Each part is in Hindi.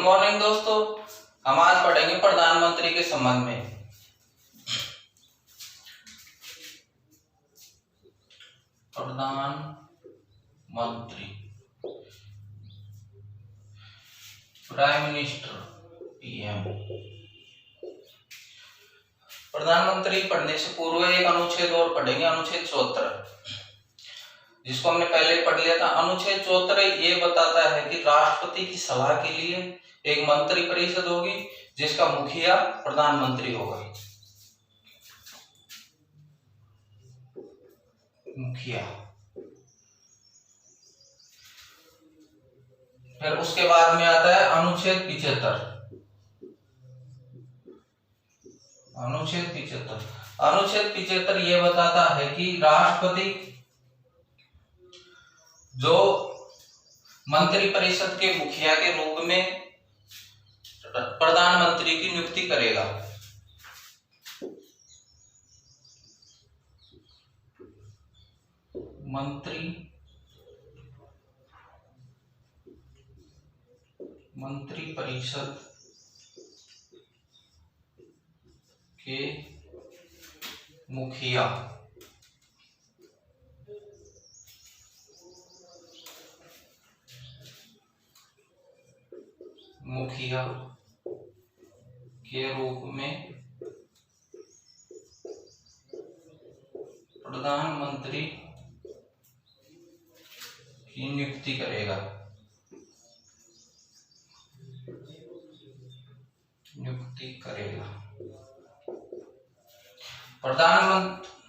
मॉर्निंग दोस्तों, हम आज पढ़ेंगे प्रधानमंत्री के संबंध में। प्रधानमंत्री, प्राइम मिनिस्टर, पीएम। प्रधानमंत्री पढ़ने से पूर्व एक अनुच्छेद और पढ़ेंगे, अनुच्छेद 74, जिसको हमने पहले पढ़ लिया था। अनुच्छेद 74 ये बताता है कि राष्ट्रपति की सलाह के लिए एक मंत्री परिषद होगी जिसका मुखिया प्रधानमंत्री होगा। मुखिया। फिर उसके बाद में आता है अनुच्छेद 75। अनुच्छेद 75 ये बताता है कि राष्ट्रपति जो मंत्री परिषद के मुखिया के रूप में प्रधानमंत्री की नियुक्ति करेगा। मंत्री परिषद के मुखिया के रूप में प्रधानमंत्री की नियुक्ति करेगा।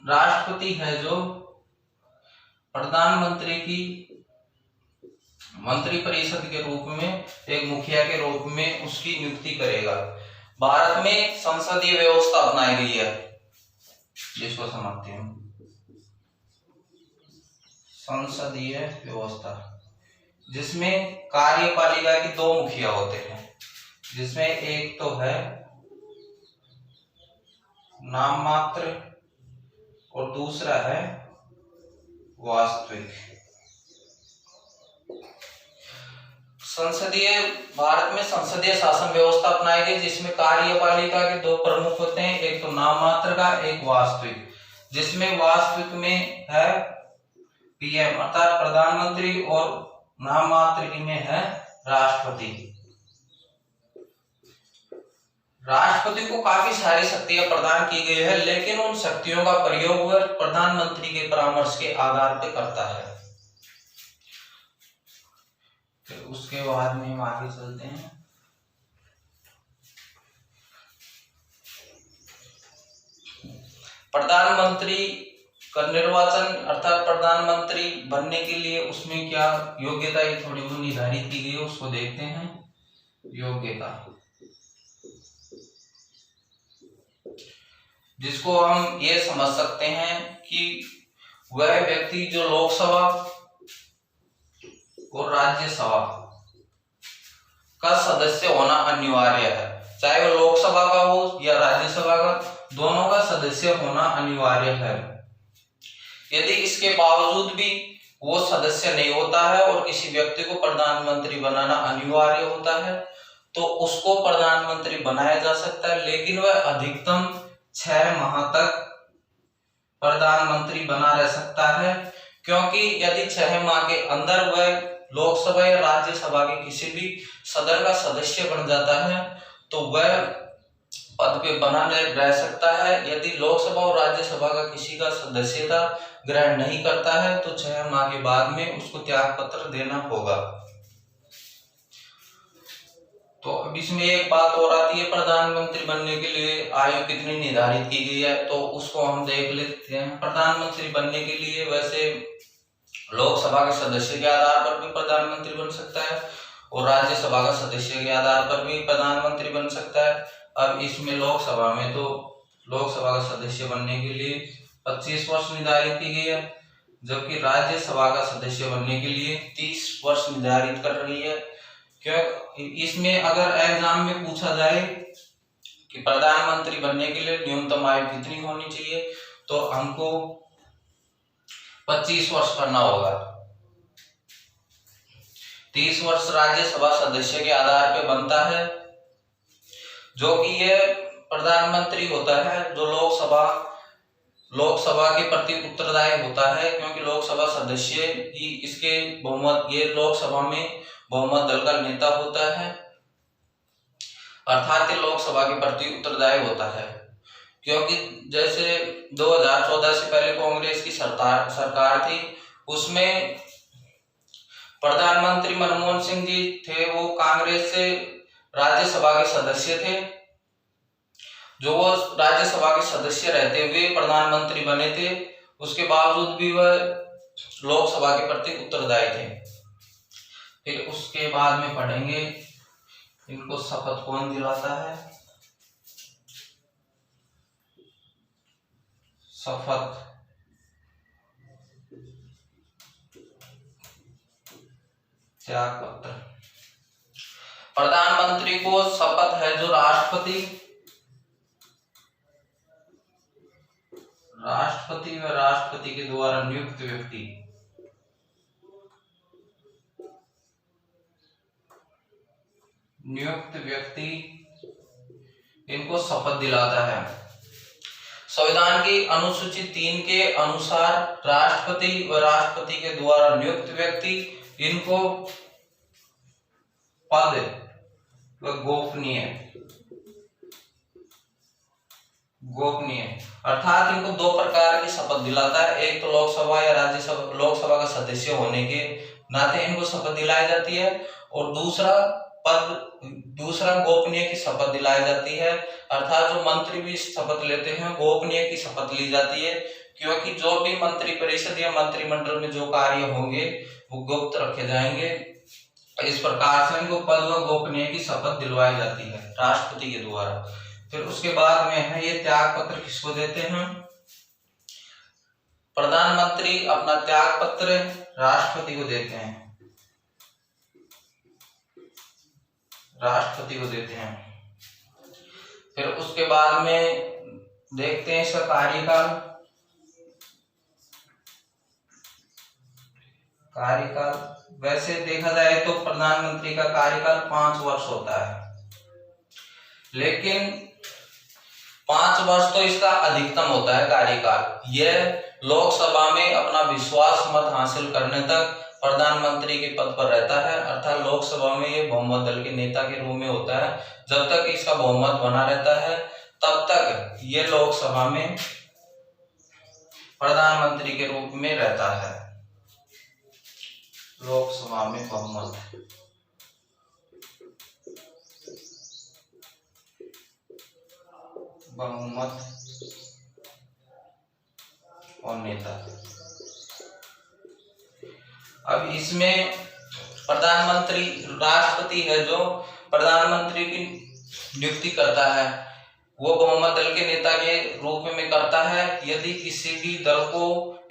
राष्ट्रपति है जो प्रधानमंत्री की मंत्री परिषद के रूप में एक मुखिया के रूप में उसकी नियुक्ति करेगा। भारत में संसदीय व्यवस्था अपनाई गई है, जिसको समझते हैं संसदीय व्यवस्था, जिसमें कार्यपालिका के दो मुखिया होते हैं, जिसमें एक तो है नाम मात्र और दूसरा है वास्तविक। भारत में संसदीय शासन व्यवस्था अपनाई गई, जिसमें कार्यपालिका के दो प्रमुख होते हैं, एक तो नाम मात्र का, एक वास्तविक। जिसमें वास्तविक में है पीएम अर्थात प्रधानमंत्री और नाम मात्र में है राष्ट्रपति। राष्ट्रपति को काफी सारी शक्तियां प्रदान की गई है, लेकिन उन शक्तियों का प्रयोग वह प्रधानमंत्री के परामर्श के आधार पर करता है। फिर उसके बाद में हम आगे चलते हैं। प्रधानमंत्री का निर्वाचन अर्थात प्रधानमंत्री बनने के लिए उसमें क्या योग्यता थोड़ी बहुत निर्धारित की गई है, उसको देखते हैं। योग्यता, जिसको हम ये समझ सकते हैं कि वह व्यक्ति जो लोकसभा और राज्यसभा का सदस्य होना अनिवार्य है, चाहे वो लोकसभा का हो या राज्यसभा का, दोनों का सदस्य होना अनिवार्य है। यदि इसके बावजूद भी वो सदस्य नहीं होता है और किसी व्यक्ति को प्रधानमंत्री बनाना अनिवार्य होता है, तो उसको प्रधानमंत्री बनाया जा सकता है, लेकिन वह अधिकतम 6 माह तक प्रधानमंत्री बना रह सकता है। क्योंकि यदि 6 माह के अंदर वह लोकसभा या राज्यसभा के किसी भी सदन का सदस्य बन जाता है, तो वह पद पे बना रह सकता है। यदि लोकसभा और राज्यसभा का किसी का सदस्यता ग्रहण नहीं करता है, तो 6 माह के बाद में उसको त्याग पत्र देना होगा। तो अब इसमें एक बात और आती है, प्रधानमंत्री बनने के लिए आयु कितनी निर्धारित की गई है, तो उसको हम देख लेते हैं। प्रधानमंत्री बनने के लिए वैसे लोकसभा के सदस्य के आधार पर भी प्रधानमंत्री बन सकता है और राज्यसभा का सदस्य के आधार पर भी प्रधानमंत्री बन सकता है। अब इसमें लोकसभा में तो लोकसभा का सदस्य बनने के लिए 25 वर्ष निर्धारित की गई है, जबकि राज्यसभा का सदस्य बनने के लिए 30 वर्ष निर्धारित कर रही है। क्यों? इसमें अगर एग्जाम में पूछा जाए कि प्रधानमंत्री बनने के लिए न्यूनतम आयु कितनी होनी चाहिए, तो हमको 25 वर्ष करना होगा। 30 वर्ष राज्यसभा सदस्य के आधार पर बनता है, जो कि ये प्रधानमंत्री होता है जो लोकसभा के प्रति उत्तरदायी होता है, क्योंकि लोकसभा सदस्य ही इसके बहुमत, ये लोकसभा में बहुमत दल का नेता होता है, अर्थात ये लोकसभा के प्रति उत्तरदायी होता है। क्योंकि जैसे 2014 से पहले कांग्रेस की सरकार थी, उसमें प्रधानमंत्री मनमोहन सिंह जी थे, वो कांग्रेस से राज्यसभा के सदस्य थे, जो वो राज्यसभा के सदस्य रहते हुए प्रधानमंत्री बने थे, उसके बावजूद भी वह लोकसभा के प्रति उत्तरदायी थे। फिर उसके बाद में पढ़ेंगे इनको शपथ कौन दिलाता है। शपथ त्याग पत्र, प्रधानमंत्री को शपथ है जो राष्ट्रपति व राष्ट्रपति के द्वारा नियुक्त व्यक्ति इनको शपथ दिलाता है। संविधान की अनुसूची 3 के अनुसार राष्ट्रपति व राष्ट्रपति के द्वारा नियुक्त व्यक्ति इनको पद व गोपनीय अर्थात इनको 2 प्रकार की शपथ दिलाता है। एक तो लोकसभा या राज्यसभा, लोकसभा का सदस्य होने के नाते इनको शपथ दिलाई जाती है, और दूसरा गोपनीय की शपथ दिलाई जाती है, अर्थात जो मंत्री भी शपथ लेते हैं गोपनीय की शपथ ली जाती है, क्योंकि जो भी मंत्री परिषद या मंत्रिमंडल में जो कार्य होंगे वो गुप्त रखे जाएंगे। इस प्रकार से इनको पद व गोपनीय की शपथ दिलवाई जाती है राष्ट्रपति के द्वारा। फिर उसके बाद में है ये त्याग पत्र किसको देते हैं। प्रधानमंत्री अपना त्याग पत्र राष्ट्रपति को देते हैं, फिर उसके बाद में देखते हैं इसका कार्यकाल। वैसे देखा जाए तो प्रधानमंत्री का कार्यकाल 5 वर्ष होता है, लेकिन 5 वर्ष तो इसका अधिकतम होता है कार्यकाल। यह लोकसभा में अपना विश्वास मत हासिल करने तक प्रधानमंत्री के पद पर रहता है, अर्थात लोकसभा में ये बहुमत दल के नेता के रूप में होता है। जब तक इसका बहुमत बना रहता है तब तक ये लोकसभा में प्रधानमंत्री के रूप में रहता है। लोकसभा में बहुमत और नेता। अब इसमें प्रधानमंत्री, राष्ट्रपति है जो प्रधानमंत्री की नियुक्ति करता है, वो बहुमत दल के नेता के रूप में करता है। यदि किसी भी दल को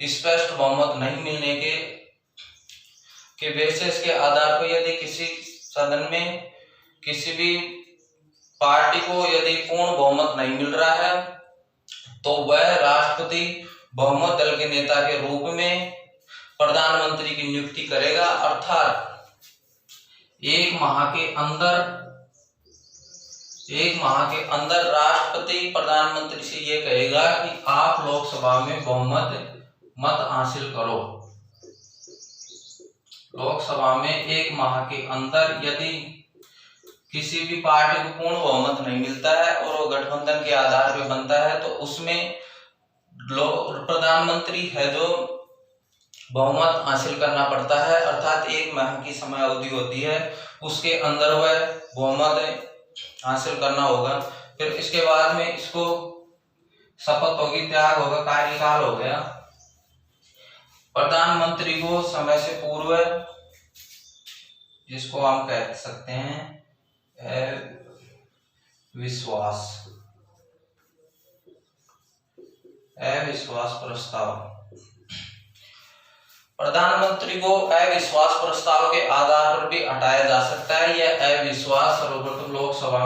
स्पष्ट बहुमत नहीं मिलने के बेसिस के आधार पर यदि किसी सदन में किसी भी पार्टी को यदि पूर्ण बहुमत नहीं मिल रहा है तो वह राष्ट्रपति बहुमत दल के नेता के रूप में प्रधानमंत्री की नियुक्ति करेगा, अर्थात 1 माह के अंदर राष्ट्रपति प्रधानमंत्री से ये कहेगा कि आप लोकसभा में बहुमत मत हासिल करो। लोकसभा में 1 माह के अंदर यदि किसी भी पार्टी को पूर्ण बहुमत नहीं मिलता है और वो गठबंधन के आधार पर बनता है तो उसमें प्रधानमंत्री है जो बहुमत हासिल करना पड़ता है, अर्थात 1 माह की समय अवधि होती है, उसके अंदर वह बहुमत हासिल करना होगा। फिर इसके बाद में इसको शपथ होगी, त्याग होगा, कार्यकाल हो गया। प्रधानमंत्री को समय से पूर्व, जिसको हम कह सकते हैं अविश्वास प्रस्ताव, प्रधानमंत्री को अविश्वास प्रस्ताव के आधार पर भी हटाया जा सकता है। यह अविश्वास सर्वप्रथम लोकसभा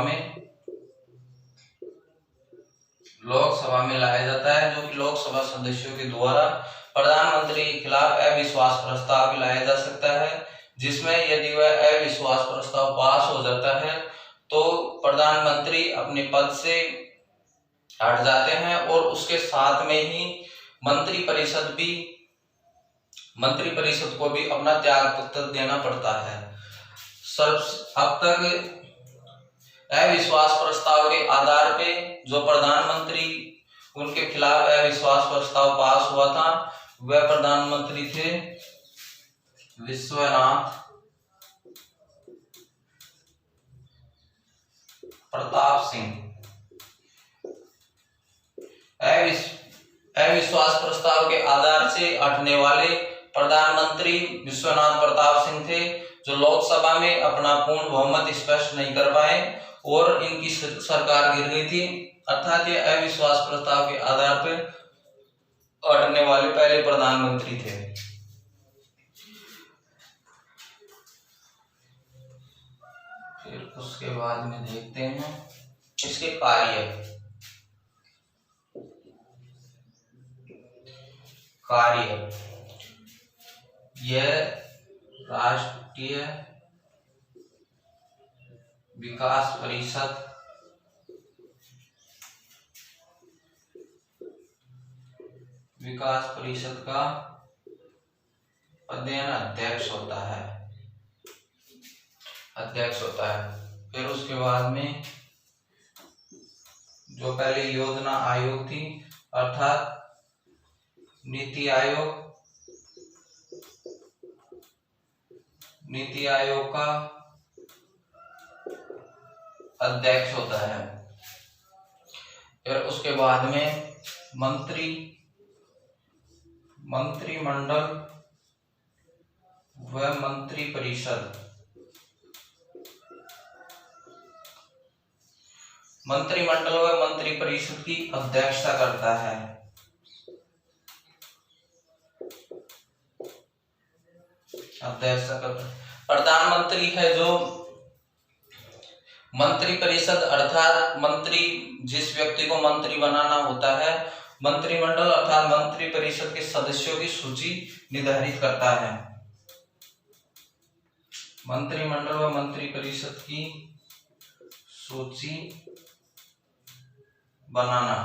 में लाया जाता है, जो कि लोकसभा सदस्यों के द्वारा प्रधानमंत्री के खिलाफ अविश्वास प्रस्ताव भी लाया जा सकता है। जिसमें यदि वह अविश्वास प्रस्ताव पास हो जाता है तो प्रधानमंत्री अपने पद से हट जाते हैं और उसके साथ में ही मंत्री परिषद को भी अपना त्याग पत्र देना पड़ता है। अब तक अविश्वास प्रस्ताव के आधार पे जो प्रधानमंत्री उनके खिलाफ अविश्वास प्रस्ताव पास हुआ था वह प्रधानमंत्री थे विश्वनाथ प्रताप सिंह। अविश्वास प्रस्ताव के आधार से हटने वाले प्रधानमंत्री विश्वनाथ प्रताप सिंह थे, जो लोकसभा में अपना पूर्ण बहुमत स्पष्ट नहीं कर पाए और इनकी सरकार गिर गई थी। अर्थात ये अविश्वास प्रस्ताव के आधार पर हटने वाले पहले प्रधानमंत्री थे। फिर उसके बाद में देखते हैं इसके कार्य। यह राष्ट्रीय विकास परिषद का अध्ययन अध्यक्ष होता है। फिर उसके बाद में जो पहले योजना आयोग थी अर्थात नीति आयोग का अध्यक्ष होता है। फिर उसके बाद में मंत्रिमंडल व मंत्रिपरिषद की अध्यक्षता करता है। प्रधानमंत्री है जो मंत्रिपरिषद अर्थात मंत्री जिस व्यक्ति को मंत्री बनाना होता है, मंत्रिमंडल अर्थात मंत्रिपरिषद के सदस्यों की सूची निर्धारित करता है। मंत्रिमंडल व मंत्रिपरिषद की सूची बनाना।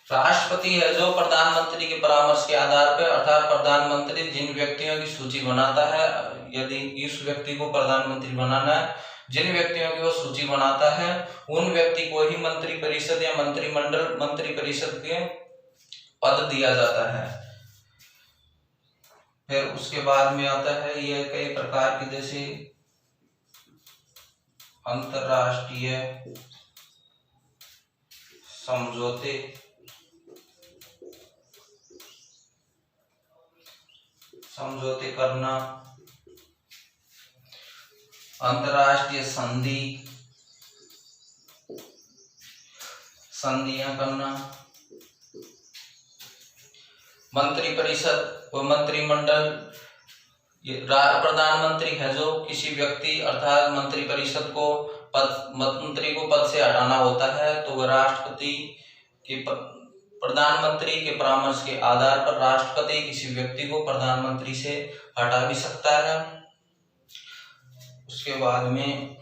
राष्ट्रपति है जो प्रधानमंत्री के परामर्श के आधार पर अर्थात प्रधानमंत्री जिन व्यक्तियों की सूची बनाता है, यदि इस व्यक्ति को प्रधानमंत्री बनाना है, जिन व्यक्तियों की वो सूची बनाता है उन व्यक्ति को ही मंत्रिपरिषद या मंत्रिपरिषद के पद दिया जाता है। फिर उसके बाद में आता है यह कई प्रकार के जैसे अंतरराष्ट्रीय समझौते करना, अंतरराष्ट्रीय संधियां करना। मंत्रिपरिषद व मंत्रिमंडल प्रधानमंत्री है जो किसी व्यक्ति अर्थात मंत्रिपरिषद को मंत्री को पद से हटाना होता है तो वह राष्ट्रपति के प्रधानमंत्री के परामर्श के आधार पर राष्ट्रपति किसी व्यक्ति को प्रधानमंत्री से हटा भी सकता है। उसके बाद में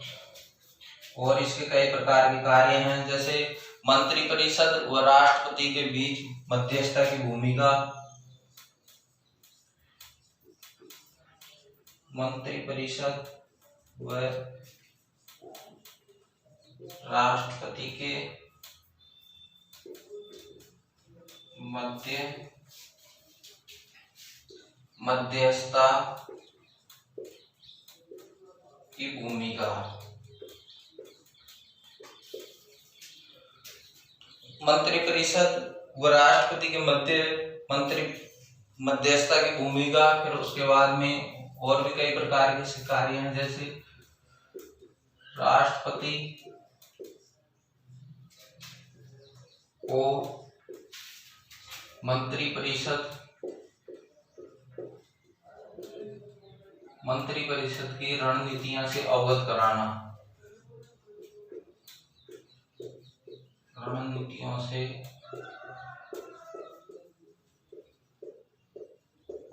और इसके कई प्रकार के कार्य हैं, जैसे मंत्रिपरिषद व राष्ट्रपति के बीच मध्यस्थता की भूमिका। मंत्रिपरिषद व राष्ट्रपति के मध्यस्थता की भूमिका। मंत्रिपरिषद व राष्ट्रपति के मध्यस्थता की भूमिका। फिर उसके बाद में और भी कई प्रकार के कार्य हैं, जैसे राष्ट्रपति को मंत्रिपरिषद की रणनीतियों से अवगत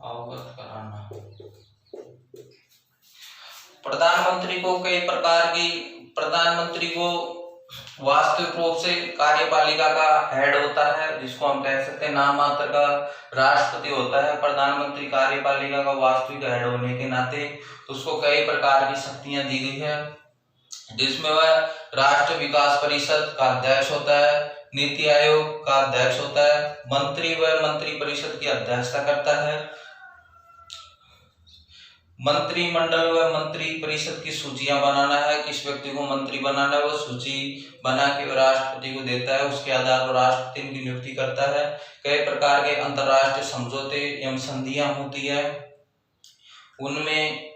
अवगत कराना। प्रधानमंत्री को कई प्रकार की, प्रधानमंत्री को वास्तविक रूप से कार्यपालिका का हेड होता है, जिसको हम कह सकते हैं नाम मात्र का राष्ट्रपति होता है। प्रधानमंत्री कार्यपालिका का वास्तविक हेड होने के नाते उसको कई प्रकार की शक्तियां दी गई है, जिसमें वह राष्ट्रीय विकास परिषद का अध्यक्ष होता है, नीति आयोग का अध्यक्ष होता है, मंत्री व मंत्री परिषद की अध्यक्षता करता है, मंत्रिमंडल व मंत्री परिषद की सूचियां बनाना है, किस व्यक्ति को मंत्री बनाना है वो सूची बना के राष्ट्रपति को देता है, उसके आधार पर राष्ट्रपति की नियुक्ति करता है। कई प्रकार के अंतर्राष्ट्रीय समझौते एवं संधियां होती है, उनमें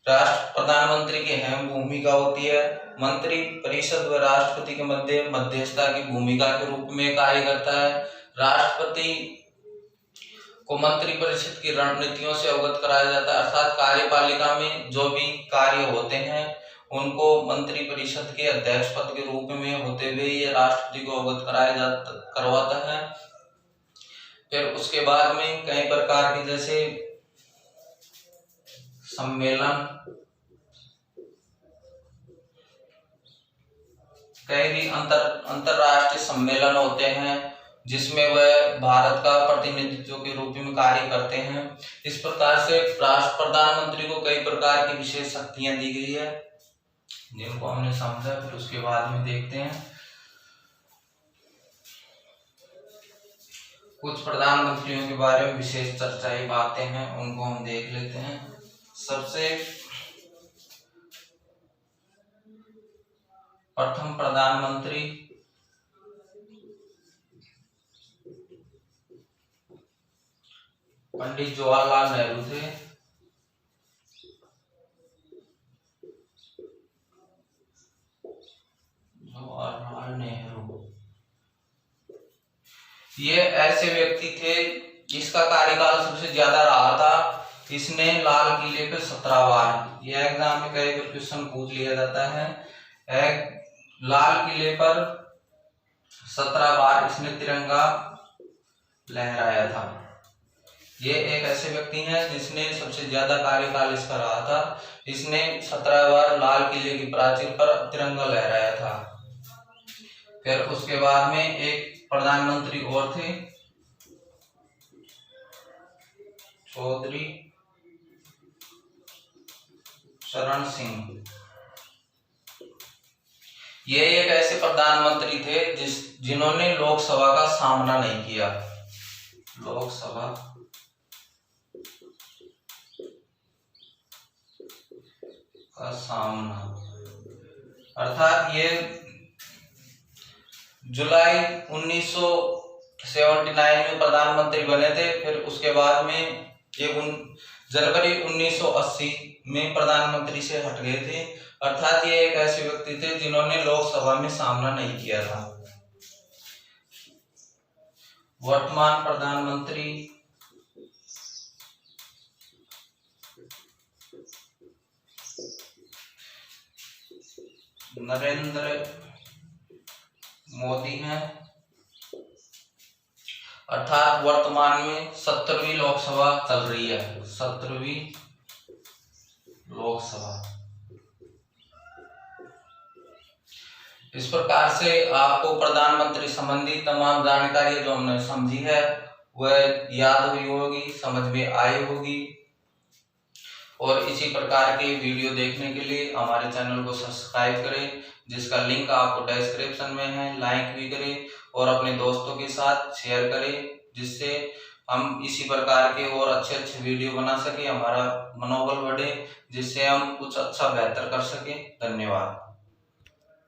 प्रधानमंत्री की अहम भूमिका होती है। मंत्री परिषद व राष्ट्रपति के मध्य मध्यस्थता की भूमिका के रूप में कार्य करता है। राष्ट्रपति को मंत्री परिषद की रणनीतियों से अवगत कराया जाता है, अर्थात कार्यपालिका में जो भी कार्य होते हैं उनको मंत्री परिषद के अध्यक्ष पद के रूप में होते हुए ये राष्ट्रपति को अवगत करवाता है। फिर उसके बाद में कई प्रकार के जैसे सम्मेलन, कई भी अंतरराष्ट्रीय सम्मेलन होते हैं जिसमें वह भारत का प्रतिनिधित्व के रूप में कार्य करते हैं। इस प्रकार से प्रधानमंत्री को कई प्रकार की विशेष शक्तियां दी गई है, जिनको हमने समझा। फिर उसके बाद में देखते हैं कुछ प्रधानमंत्रियों के बारे में विशेष चर्चाएं बातें हैं, उनको हम देख लेते हैं। सबसे प्रथम प्रधानमंत्री पंडित जवाहरलाल नेहरू थे। जवाहरलाल नेहरू ये ऐसे व्यक्ति थे जिसका कार्यकाल सबसे ज्यादा रहा था। इसने लाल किले पे 17 बार, यह एग्जाम में कई बार क्वेश्चन पूछ लिया जाता है, लाल किले पर 17 बार इसने तिरंगा लहराया था। ये एक ऐसे व्यक्ति हैं जिसने सबसे ज्यादा कार्यकाल इसका रहा था। इसने 17 बार लाल किले की प्राचीर पर तिरंगा लहराया था। फिर उसके बाद में एक प्रधानमंत्री और थे, चौधरी चरण सिंह। ये एक ऐसे प्रधानमंत्री थे जिन्होंने लोकसभा का सामना नहीं किया। लोकसभा का सामना, अर्थात ये जुलाई 1979 में प्रधानमंत्री बने थे। फिर उसके बाद में ये जनवरी 1980 में प्रधानमंत्री से हट गए थे। अर्थात ये एक ऐसे व्यक्ति थे जिन्होंने लोकसभा में सामना नहीं किया था। वर्तमान प्रधानमंत्री नरेंद्र मोदी हैं, अर्थात वर्तमान में 17वीं लोकसभा चल रही है, 17वीं लोकसभा। इस प्रकार से आपको प्रधानमंत्री संबंधी तमाम जानकारी जो हमने समझी है वह याद हुई होगी, समझ में आई होगी। और इसी प्रकार के वीडियो देखने के लिए हमारे चैनल को सब्सक्राइब करें, जिसका लिंक आपको डिस्क्रिप्शन में है। लाइक भी करें और अपने दोस्तों के साथ शेयर करें, जिससे हम इसी प्रकार के और अच्छे वीडियो बना सके, हमारा मनोबल बढ़े, जिससे हम कुछ अच्छा बेहतर कर सके। धन्यवाद।